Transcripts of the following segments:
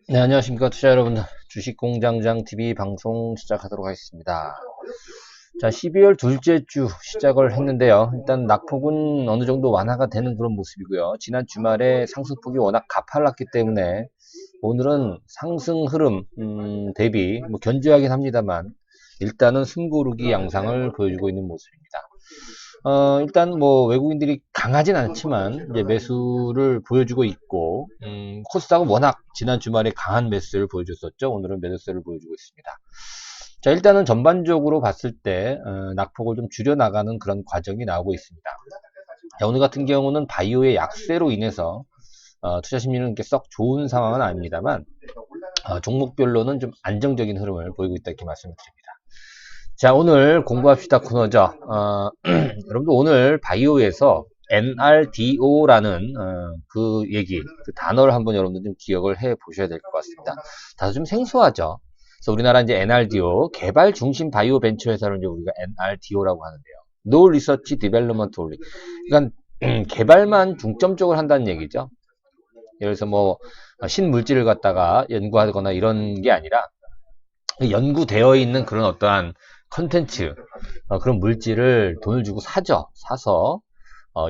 네, 안녕하십니까 투자 여러분들. 주식공장장 TV 방송 시작하도록 하겠습니다. 자, 12월 둘째 주 시작을 했는데요. 일단 낙폭은 어느 정도 완화가 되는 그런 모습이고요. 지난 주말에 상승폭이 워낙 가팔랐기 때문에 오늘은 상승 흐름 대비 뭐 견조하긴 합니다만 일단은 숨고르기 양상을 보여주고 있는 모습입니다. 일단 뭐 외국인들이 강하진 않지만 이제 매수를 보여주고 있고, 코스닥은 워낙 지난 주말에 강한 매수를 보여줬었죠. 오늘은 매도세를 보여주고 있습니다. 자, 일단은 전반적으로 봤을 때 낙폭을 좀 줄여나가는 그런 과정이 나오고 있습니다. 자, 오늘 같은 경우는 바이오의 약세로 인해서 투자 심리는 이렇게 썩 좋은 상황은 아닙니다만 종목별로는 좀 안정적인 흐름을 보이고 있다 이렇게 말씀을 드립니다. 자, 오늘 공부합시다 코너죠. 여러분들 오늘 바이오에서 NRDO라는 그 얘기, 그 단어를 한번 여러분들 좀 기억을 해 보셔야 될 것 같습니다. 다소 좀 생소하죠. 그래서 우리나라 이제 NRDO, 개발 중심 바이오 벤처 회사를 이제 우리가 NRDO라고 하는데요. No Research Development Only. 그러니까 개발만 중점적으로 한다는 얘기죠. 예를 들어서 뭐 신물질을 갖다가 연구하거나 이런 게 아니라 연구되어 있는 그런 어떠한 컨텐츠, 그런 물질을 돈을 주고 사죠. 사서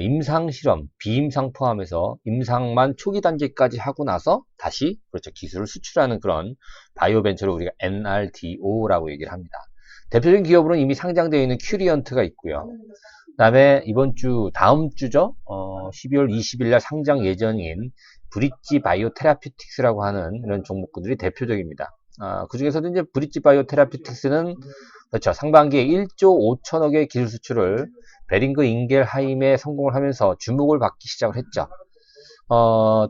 임상실험, 비임상 포함해서 임상만 초기 단계까지 하고 나서 다시 그렇죠 기술을 수출하는 그런 바이오 벤처를 우리가 NRDO라고 얘기를 합니다. 대표적인 기업으로는 이미 상장되어 있는 큐리언트가 있고요. 그 다음에 이번 주, 다음 주죠. 12월 20일 날 상장 예정인 브릿지 바이오 테라피틱스라고 하는 이런 종목들이 대표적입니다. 그 중에서도 이제 브릿지 바이오 테라피틱스는 그렇죠. 상반기에 1조 5천억의 기술 수출을 베링거 인겔하임에 성공을 하면서 주목을 받기 시작을 했죠.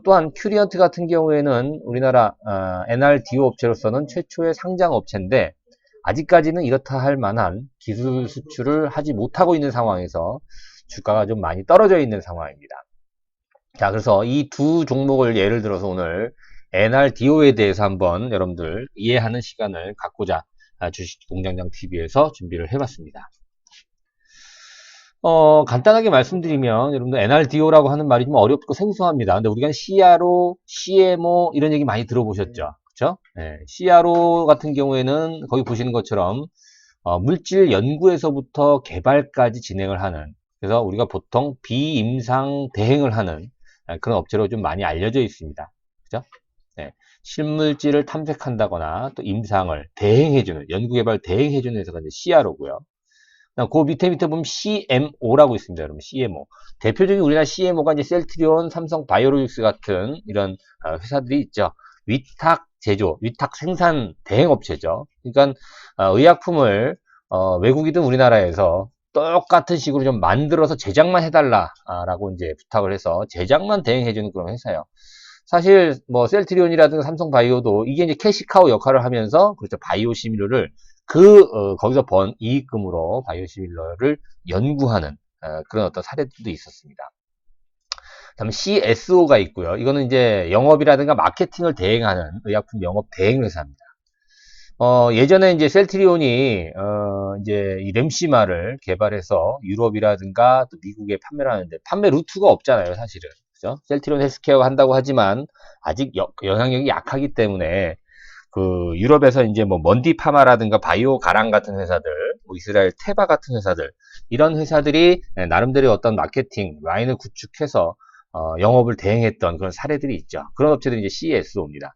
또한 큐리언트 같은 경우에는 우리나라 NRDO 업체로서는 최초의 상장 업체인데 아직까지는 이렇다 할 만한 기술 수출을 하지 못하고 있는 상황에서 주가가 좀 많이 떨어져 있는 상황입니다. 자, 그래서 이 두 종목을 예를 들어서 오늘 NRDO에 대해서 한번 여러분들 이해하는 시간을 갖고자 주식공장장TV에서 준비를 해봤습니다. 간단하게 말씀드리면 여러분들 NRDO라고 하는 말이 좀 어렵고 생소합니다. 근데 우리가 CRO, CMO 이런 얘기 많이 들어보셨죠? 그쵸? 네, CRO 같은 경우에는 거기 보시는 것처럼 물질 연구에서부터 개발까지 진행을 하는, 그래서 우리가 보통 비임상 대행을 하는 그런 업체로 좀 많이 알려져 있습니다. 그죠? 네, 실물질을 탐색한다거나 또 임상을 대행해주는, 연구개발 대행해주는 회사가 이제 CRO고요. 그 밑에 보면 CMO라고 있습니다. 여러분, CMO. 대표적인 우리나라 CMO가 이제 셀트리온, 삼성 바이오로직스 같은 이런 회사들이 있죠. 위탁 제조, 위탁 생산 대행업체죠. 그러니까 의약품을 외국이든 우리나라에서 똑같은 식으로 좀 만들어서 제작만 해달라라고 이제 부탁을 해서 제작만 대행해주는 그런 회사예요. 사실 뭐 셀트리온이라든가 삼성바이오도 이게 이제 캐시카우 역할을 하면서 그렇죠 바이오시밀러를 거기서 번 이익금으로 바이오시밀러를 연구하는 그런 어떤 사례들도 있었습니다. 다음에 CSO가 있고요. 이거는 이제 영업이라든가 마케팅을 대행하는 의약품 영업 대행 회사입니다. 예전에 이제 셀트리온이 이제 이 램시마를 개발해서 유럽이라든가 또 미국에 판매를 하는데 판매 루트가 없잖아요, 사실은. 그죠? 셀트리온 헬스케어가 한다고 하지만 아직 영향력이 약하기 때문에 그 유럽에서 이제 뭐 먼디파마라든가 바이오 가랑 같은 회사들, 뭐 이스라엘 테바 같은 회사들, 이런 회사들이 나름대로 어떤 마케팅 라인을 구축해서 영업을 대행했던 그런 사례들이 있죠. 그런 업체들이 이제 CSO입니다.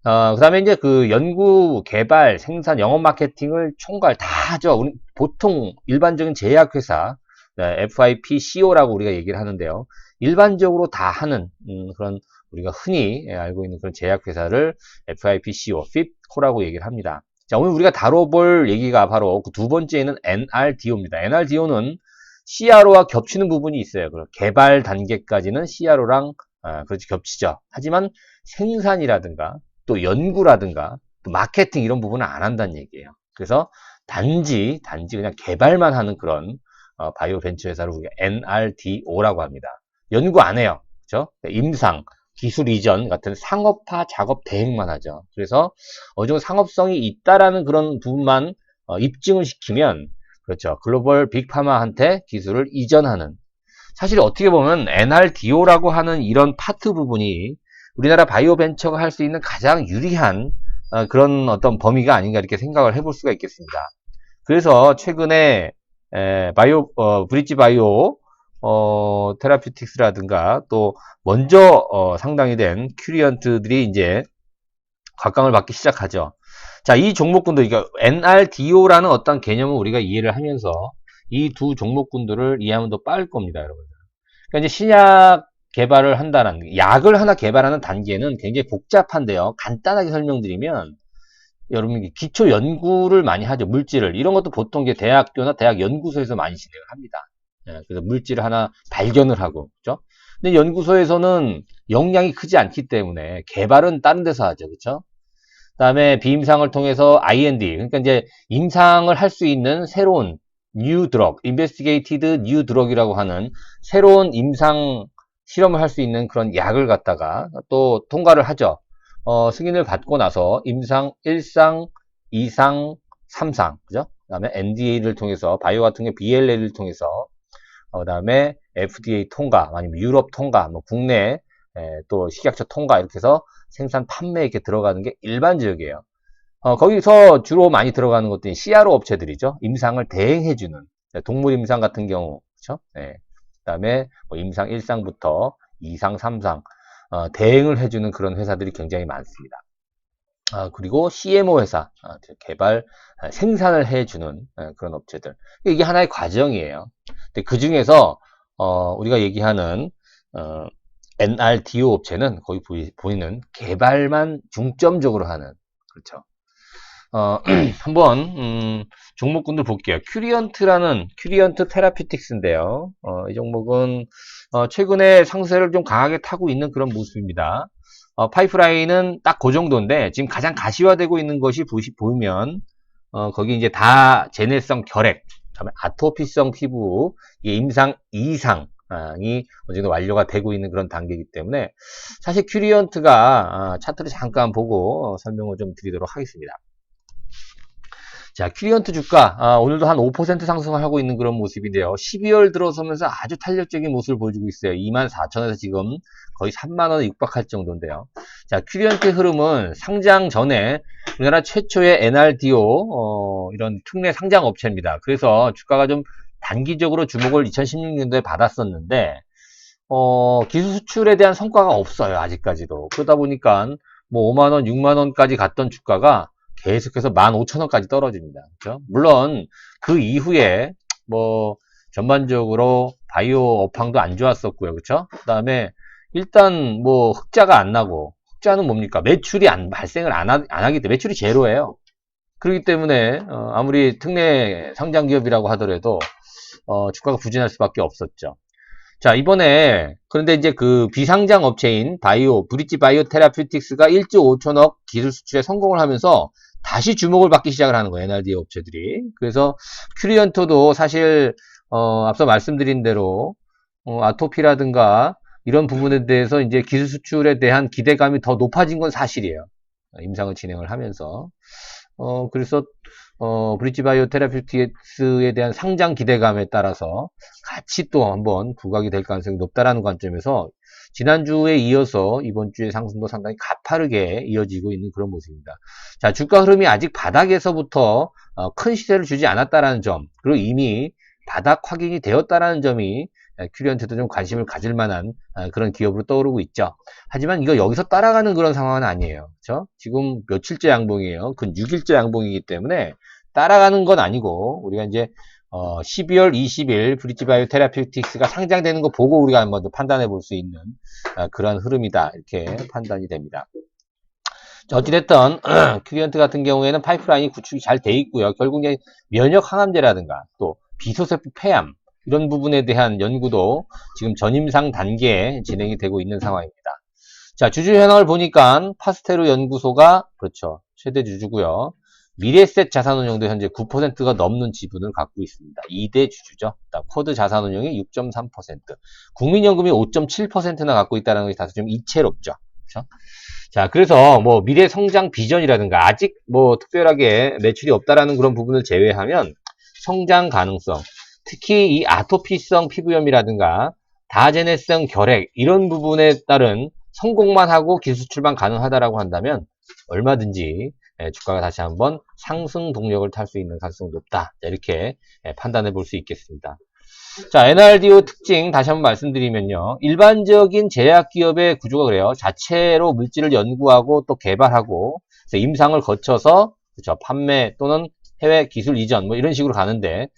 그 다음에 이제 그 연구, 개발, 생산, 영업 마케팅을 총괄 다 하죠. 보통 일반적인 제약회사, FIPCO라고 우리가 얘기를 하는데요. 일반적으로 다 하는 그런 우리가 흔히 알고 있는 그런 제약회사를 FIPCO, FIPCO라고 얘기를 합니다. 자, 오늘 우리가 다뤄볼 얘기가 바로 그 두 번째는 NRDO입니다. NRDO는 CRO와 겹치는 부분이 있어요. 개발 단계까지는 CRO랑 그렇지 겹치죠. 하지만 생산이라든가 또 연구라든가 또 마케팅 이런 부분은 안 한다는 얘기예요. 그래서 단지 그냥 개발만 하는 그런 바이오 벤처 회사를 우리가 NRDO라고 합니다. 연구 안 해요. 그렇죠? 임상, 기술 이전 같은 상업화 작업 대행만 하죠. 그래서 어느 정도 상업성이 있다라는 그런 부분만 입증을 시키면 그렇죠. 글로벌 빅파마한테 기술을 이전하는. 사실 어떻게 보면 NRDO라고 하는 이런 파트 부분이 우리나라 바이오 벤처가 할 수 있는 가장 유리한 그런 어떤 범위가 아닌가 이렇게 생각을 해볼 수가 있겠습니다. 그래서 최근에 브릿지 바이오 테라피틱스라든가 또 먼저 상당히 된 큐리언트들이 이제 각광을 받기 시작하죠. 자, 이 종목군들, 그러니까 NRDO라는 어떤 개념을 우리가 이해를 하면서 이 두 종목군들을 이해하면 더 빠를 겁니다, 여러분들. 그러니까 이제 신약 개발을 한다는, 약을 하나 개발하는 단계는 굉장히 복잡한데요. 간단하게 설명드리면, 여러분, 기초 연구를 많이 하죠. 물질을. 이런 것도 보통 이제 대학교나 대학 연구소에서 많이 진행을 합니다. 그래서 물질을 하나 발견을 하고, 그죠? 근데 연구소에서는 역량이 크지 않기 때문에 개발은 다른 데서 하죠. 그렇죠? 그다음에 비임상을 통해서 IND, 그러니까 이제 임상을 할 수 있는 새로운 new drug, investigated new drug이라고 하는 새로운 임상 실험을 할 수 있는 그런 약을 갖다가 또 통과를 하죠. 승인을 받고 나서 임상 1상, 2상, 3상, 그죠? 그다음에 NDA를 통해서 바이오 같은 게 BLA를 통해서 그다음에 FDA 통과, 아니면 유럽 통과, 뭐 국내 또 식약처 통과 이렇게 해서 생산 판매에 이렇게 들어가는 게 일반적이에요. 거기서 주로 많이 들어가는 것들이 CRO 업체들이죠. 임상을 대행해주는 동물 임상 같은 경우, 그렇죠? 네. 그다음에 뭐 임상 1상부터 2상, 3상 대행을 해주는 그런 회사들이 굉장히 많습니다. 그리고 CMO 회사, 개발, 생산을 해주는 그런 업체들. 이게 하나의 과정이에요. 근데 그 중에서 우리가 얘기하는 NRDO 업체는 거기 보이는 개발만 중점적으로 하는, 그렇죠. 한번 종목군들 볼게요. 큐리언트 테라피틱스인데요. 이 종목은 최근에 상세를 좀 강하게 타고 있는 그런 모습입니다. 파이프라인은 딱 그 정도인데 지금 가장 가시화되고 있는 것이 보이면 거기 이제 다제네성 결핵, 그다음에 아토피성 피부, 이게 임상 2상 이 어느 정도 완료가 되고 있는 그런 단계이기 때문에 사실 큐리언트가 차트를 잠깐 보고 설명을 좀 드리도록 하겠습니다. 자, 큐리언트 주가 오늘도 한 5% 상승을 하고 있는 그런 모습인데요. 12월 들어서면서 아주 탄력적인 모습을 보여주고 있어요. 24,000원에서 지금 거의 3만원에 육박할 정도인데요. 자, 큐리언트의 흐름은 상장 전에 우리나라 최초의 NRDO 이런 특례 상장 업체입니다. 그래서 주가가 좀 단기적으로 주목을 2016년도에 받았었는데 기술 수출에 대한 성과가 없어요. 아직까지도. 그러다 보니까 뭐 5만원, 6만원까지 갔던 주가가 계속해서 15,000원까지 떨어집니다. 그렇죠? 물론 그 이후에 뭐 전반적으로 바이오 업황도 안 좋았었고요. 그렇죠? 그다음에 일단 뭐 흑자가 안 나고, 흑자는 뭡니까? 매출이 발생을 안 하기 때문에 매출이 제로예요. 그렇기 때문에 아무리 특례 상장 기업이라고 하더라도 주가가 부진할 수밖에 없었죠. 자, 이번에 그런데 이제 그 비상장 업체인 브릿지 바이오 테라피틱스가 1조 5천억 기술 수출에 성공을 하면서 다시 주목을 받기 시작을 하는 거예요. NRDO 업체들이. 그래서 큐리언토도 사실 앞서 말씀드린 대로 아토피라든가 이런 부분에 대해서 이제 기술 수출에 대한 기대감이 더 높아진 건 사실이에요. 임상을 진행을 하면서. 그래서 브릿지 바이오 테라피틱스에 대한 상장 기대감에 따라서 같이 또 한번 부각이 될 가능성이 높다라는 관점에서 지난주에 이어서 이번 주의 상승도 상당히 가파르게 이어지고 있는 그런 모습입니다. 자, 주가 흐름이 아직 바닥에서부터 큰 시세를 주지 않았다라는 점, 그리고 이미 바닥 확인이 되었다라는 점이 큐리언트도 좀 관심을 가질 만한 그런 기업으로 떠오르고 있죠. 하지만 이거 여기서 따라가는 그런 상황은 아니에요. 그렇죠? 지금 며칠째 양봉이에요. 근 6일째 양봉이기 때문에 따라가는 건 아니고 우리가 이제 12월 20일 브릿지 바이오 테라피틱스가 상장되는 거 보고 우리가 한번 판단해 볼 수 있는 그런 흐름이다. 이렇게 판단이 됩니다. 자, 어찌됐든 큐리언트 같은 경우에는 파이프라인이 구축이 잘 돼 있고요. 결국 이제 면역 항암제라든가 또 비소세포 폐암 이런 부분에 대한 연구도 지금 전임상 단계에 진행이 되고 있는 상황입니다. 자, 주주 현황을 보니까 파스테르 연구소가 그렇죠. 최대 주주고요. 미래셋 자산운용도 현재 9%가 넘는 지분을 갖고 있습니다. 2대 주주죠. 코드 자산운용이 6.3%, 국민연금이 5.7%나 갖고 있다는 것이 다소 좀 이채롭죠. 그렇죠? 자, 그래서 뭐 미래 성장 비전이라든가 아직 뭐 특별하게 매출이 없다라는 그런 부분을 제외하면 성장 가능성, 특히 이 아토피성 피부염이라든가 다제네성 결핵 이런 부분에 따른 성공만 하고 기술 수출만 가능하다라고 한다면 얼마든지 주가가 다시 한번 상승 동력을 탈 수 있는 가능성이 높다. 이렇게 판단해 볼 수 있겠습니다. 자, NRDO 특징 다시 한번 말씀드리면요. 일반적인 제약기업의 구조가 그래요. 자체로 물질을 연구하고 또 개발하고 임상을 거쳐서 그렇죠. 판매 또는 해외 기술 이전 뭐 이런 식으로 가는데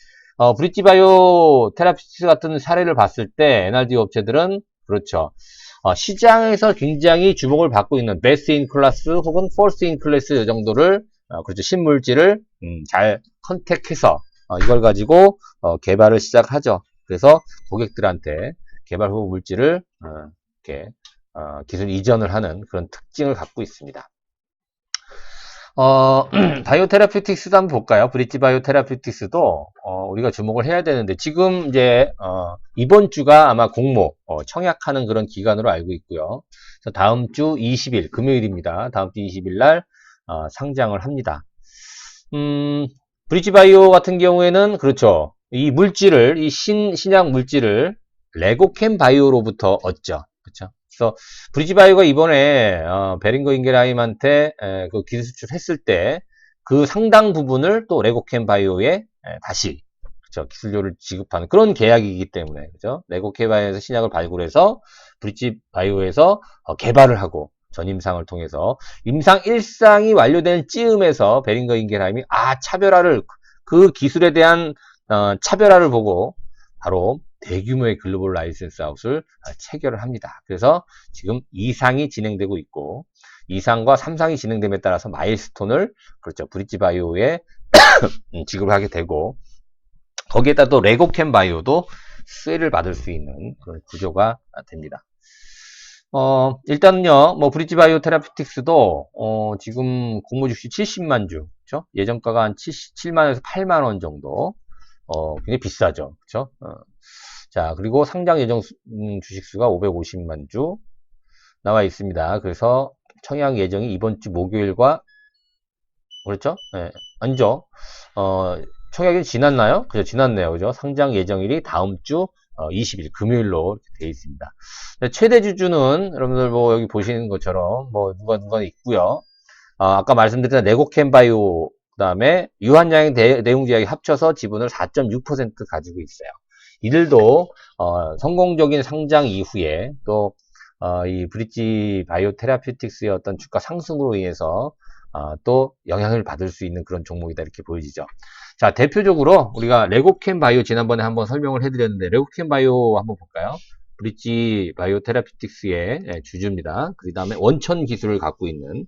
브릿지바이오 테라피틱스 같은 사례를 봤을 때 NRDO 업체들은 그렇죠. 시장에서 굉장히 주목을 받고 있는 베스트 인 클래스 혹은 포스트 인 클래스 정도를 그렇죠. 신물질을 잘 컨택해서 이걸 가지고 개발을 시작하죠. 그래서 고객들한테 개발 후 물질을 이렇게 기술 이전을 하는 그런 특징을 갖고 있습니다. 바이오 테라피틱스도 한번 볼까요? 브릿지 바이오 테라피틱스도 우리가 주목을 해야 되는데 지금 이제 이번 주가 아마 공모 청약하는 그런 기간으로 알고 있고요. 그래서 다음 주 20일 금요일입니다. 다음 주 20일 날 상장을 합니다. 브릿지 바이오 같은 경우에는 그렇죠. 이 물질을 이 신약 물질을 레고캠 바이오로부터 얻죠. 그렇죠? 그래서 브릿지 바이오가 이번에 베링거 인겔하임한테 그 기술 수출했을 때 그 상당 부분을 또 레고캠 바이오에 다시 그렇죠? 기술료를 지급하는 그런 계약이기 때문에 그렇죠? 레고캠 바이오에서 신약을 발굴해서 브릿지 바이오에서 개발을 하고 전임상을 통해서 임상 1상이 완료된 즈음에서 베링거 인겔하임이 차별화를 그 기술에 대한 차별화를 보고 바로 대규모의 글로벌 라이센스 아웃을 체결을 합니다. 그래서 지금 2상이 진행되고 있고 2상과 3상이 진행됨에 따라서 마일스톤을 그렇죠. 브릿지 바이오에 지급을 하게 되고 거기에다 또 레고캠 바이오도 수혜를 받을 수 있는 그런 구조가 됩니다. 일단은요, 뭐, 브릿지 바이오 테라피틱스도, 지금 공모 주식 70만 주, 그쵸? 예전가가 한 7만원에서 8만원 정도, 굉장히 비싸죠. 그쵸? 자, 그리고 상장 예정 주식수가 550만 주 나와 있습니다. 그래서 청약 예정이 이번 주 목요일과, 그렇죠? 네, 아니죠. 청약이 지났나요? 그죠? 지났네요. 그죠? 상장 예정일이 다음 주 20일 금요일로 이렇게 되어 있습니다. 최대 주주는 여러분들 뭐 여기 보시는 것처럼 뭐 누가 있고요. 아까 말씀드린 레고캠 바이오 그다음에 유한양행 내용제약이 합쳐서 지분을 4.6% 가지고 있어요. 이들도 성공적인 상장 이후에 또 이 브릿지 바이오 테라피틱스의 어떤 주가 상승으로 인해서 또 영향을 받을 수 있는 그런 종목이다 이렇게 보여지죠. 자, 대표적으로 우리가 레고캠 바이오 지난번에 한번 설명을 해드렸는데 레고캠 바이오 한번 볼까요? 브릿지 바이오 테라피틱스의 주주입니다. 그 다음에 원천 기술을 갖고 있는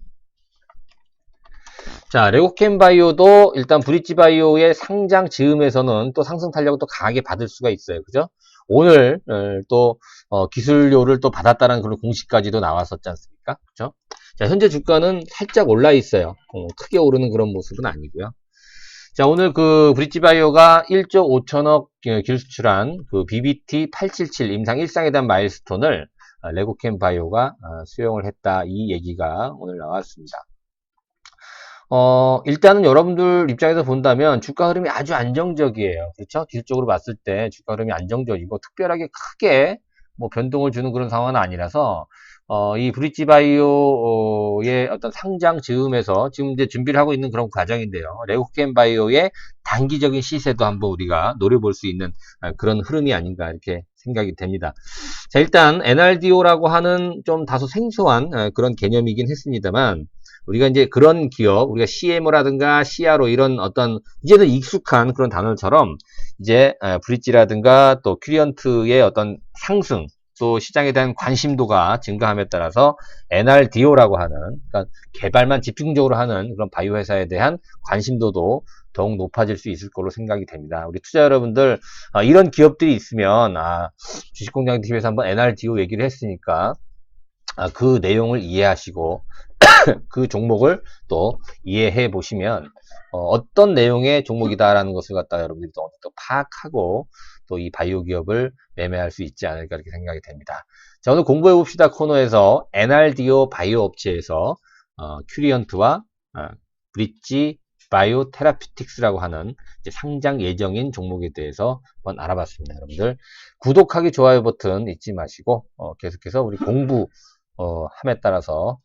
자, 레고캠 바이오도 일단 브릿지 바이오의 상장 즈음에서는 또 상승 탄력을 또 강하게 받을 수가 있어요. 그죠? 오늘 또 기술료를 또 받았다는 그런 공시까지도 나왔었지 않습니까? 그죠? 자, 현재 주가는 살짝 올라 있어요. 크게 오르는 그런 모습은 아니고요. 자, 오늘 그 브릿지 바이오가 1조 5천억 기술수출한 그 BBT 877 임상 1상에 대한 마일스톤을 레고캠 바이오가 수용을 했다. 이 얘기가 오늘 나왔습니다. 일단은 여러분들 입장에서 본다면 주가 흐름이 아주 안정적이에요. 그렇죠? 기술적으로 봤을 때 주가 흐름이 안정적이고 특별하게 크게 뭐 변동을 주는 그런 상황은 아니라서 이 브릿지 바이오의 어떤 상장 즈음에서 지금 이제 준비를 하고 있는 그런 과정인데요. 레고캠 바이오의 단기적인 시세도 한번 우리가 노려볼 수 있는 그런 흐름이 아닌가 이렇게 생각이 됩니다. 자, 일단 NRDO라고 하는 좀 다소 생소한 그런 개념이긴 했습니다만 우리가 이제 그런 기업, 우리가 CMO라든가 CRO 이런 어떤 이제는 익숙한 그런 단어처럼 이제 브릿지라든가 또 큐리언트의 어떤 상승 또 시장에 대한 관심도가 증가함에 따라서 NRDO라고 하는 그러니까 개발만 집중적으로 하는 그런 바이오 회사에 대한 관심도도 더욱 높아질 수 있을 걸로 생각이 됩니다. 우리 투자 여러분들 이런 기업들이 있으면 주식공장TV에서 한번 NRDO 얘기를 했으니까 그 내용을 이해하시고 그 종목을 또 이해해 보시면 어떤 내용의 종목이다라는 것을 갖다 여러분들이 또 파악하고 또 이 바이오 기업을 매매할 수 있지 않을까 이렇게 생각이 됩니다. 자, 오늘 공부해 봅시다 코너에서 NRDO 바이오 업체에서 큐리언트와 브릿지 바이오 테라피틱스라고 하는 이제 상장 예정인 종목에 대해서 한번 알아봤습니다. 여러분들 구독하기 좋아요 버튼 잊지 마시고 계속해서 우리 공부 함에 따라서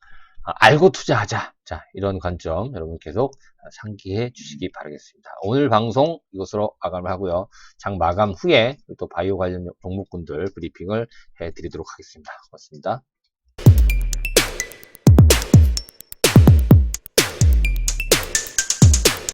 알고 투자하자. 자, 이런 관점 여러분 계속 상기해 주시기 바라겠습니다. 오늘 방송 이것으로 마감을 하고요. 장 마감 후에 또 바이오 관련 종목군들 브리핑을 해 드리도록 하겠습니다. 고맙습니다.